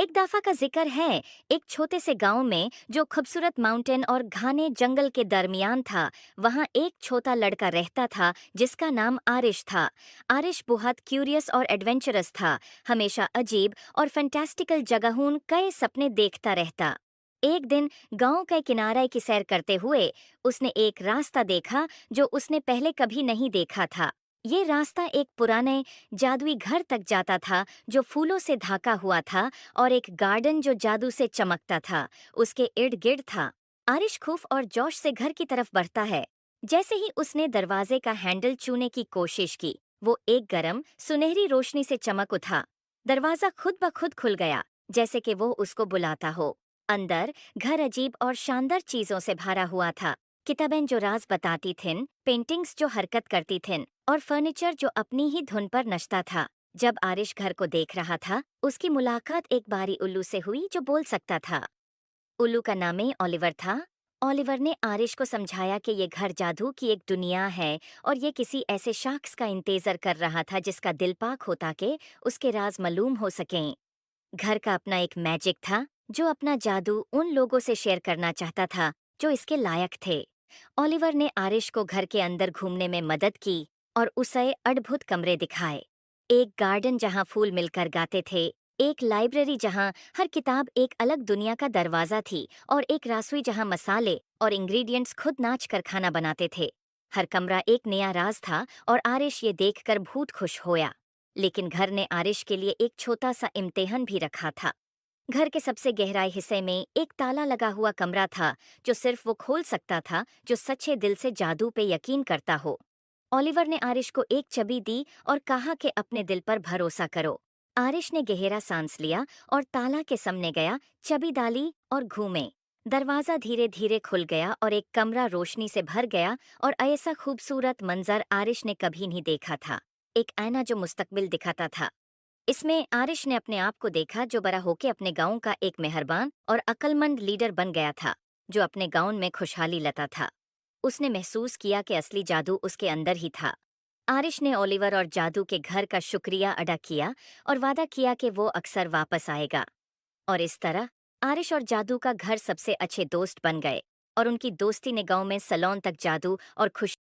एक दफा का जिक्र है। एक छोटे से गांव में जो खूबसूरत माउंटेन और घने जंगल के दरमियान था, वहां एक छोटा लड़का रहता था जिसका नाम आरिश था। आरिश बहुत क्यूरियस और एडवेंचरस था। हमेशा अजीब और फैंटास्टिकल जगहों कई सपने देखता रहता। एक दिन गांव के किनारे की सैर करते हुए उसने एक रास्ता देखा जो उसने पहले कभी नहीं देखा था। ये रास्ता एक पुराने जादुई घर तक जाता था जो फूलों से ढका हुआ था, और एक गार्डन जो जादू से चमकता था उसके इर्द गिर्द था। आरिश खूफ और जोश से घर की तरफ बढ़ता है। जैसे ही उसने दरवाजे का हैंडल छूने की कोशिश की, वो एक गरम सुनहरी रोशनी से चमक उठा। दरवाजा खुद ब खुद खुल गया, जैसे कि वो उसको बुलाता हो। अंदर घर अजीब और शानदार चीजों से भरा हुआ था। किताबें जो राज बताती थीं, पेंटिंग्स जो हरकत करती थीं, और फर्नीचर जो अपनी ही धुन पर नचता था। जब आरिश घर को देख रहा था, उसकी मुलाकात एक बारी उल्लू से हुई जो बोल सकता था। उल्लू का नाम ही ओलिवर था। ओलिवर ने आरिश को समझाया कि ये घर जादू की एक दुनिया है, और ये किसी ऐसे शख्स का इंतजार कर रहा था जिसका दिल पाक हो ताकि उसके राज मालूम हो सकें। घर का अपना एक मैजिक था जो अपना जादू उन लोगों से शेयर करना चाहता था जो इसके लायक थे। ओलिवर ने आरिश को घर के अंदर घूमने में मदद की और उसे अद्भुत कमरे दिखाए। एक गार्डन जहां फूल मिलकर गाते थे, एक लाइब्रेरी जहां हर किताब एक अलग दुनिया का दरवाजा थी, और एक रसोई जहां मसाले और इंग्रेडिएंट्स खुद नाच कर खाना बनाते थे। हर कमरा एक नया राज था, और आरिश ये देखकर बहुत खुश होया। लेकिन घर ने आरिश के लिए एक छोटा सा इम्तिहान भी रखा था। घर के सबसे गहराई हिस्से में एक ताला लगा हुआ कमरा था जो सिर्फ वो खोल सकता था जो सच्चे दिल से जादू पे यकीन करता हो। ओलिवर ने आरिश को एक चाबी दी और कहा कि अपने दिल पर भरोसा करो। आरिश ने गहरा सांस लिया और ताला के सामने गया, चाबी डाली और घूमे। दरवाजा धीरे धीरे खुल गया और एक कमरा रोशनी से भर गया, और ऐसा खूबसूरत मंजर आरिश ने कभी नहीं देखा था। एक आईना जो मुस्तकबिल दिखाता था। इसमें आरिश ने अपने आप को देखा जो बड़ा होके अपने गांव का एक मेहरबान और अक्लमंद लीडर बन गया था, जो अपने गांव में खुशहाली लाता था। उसने महसूस किया कि असली जादू उसके अंदर ही था। आरिश ने ओलिवर और जादू के घर का शुक्रिया अदा किया और वादा किया कि वो अक्सर वापस आएगा। और इस तरह आरिश और जादू का घर सबसे अच्छे दोस्त बन गए, और उनकी दोस्ती ने गांव में सलोन तक जादू और खुश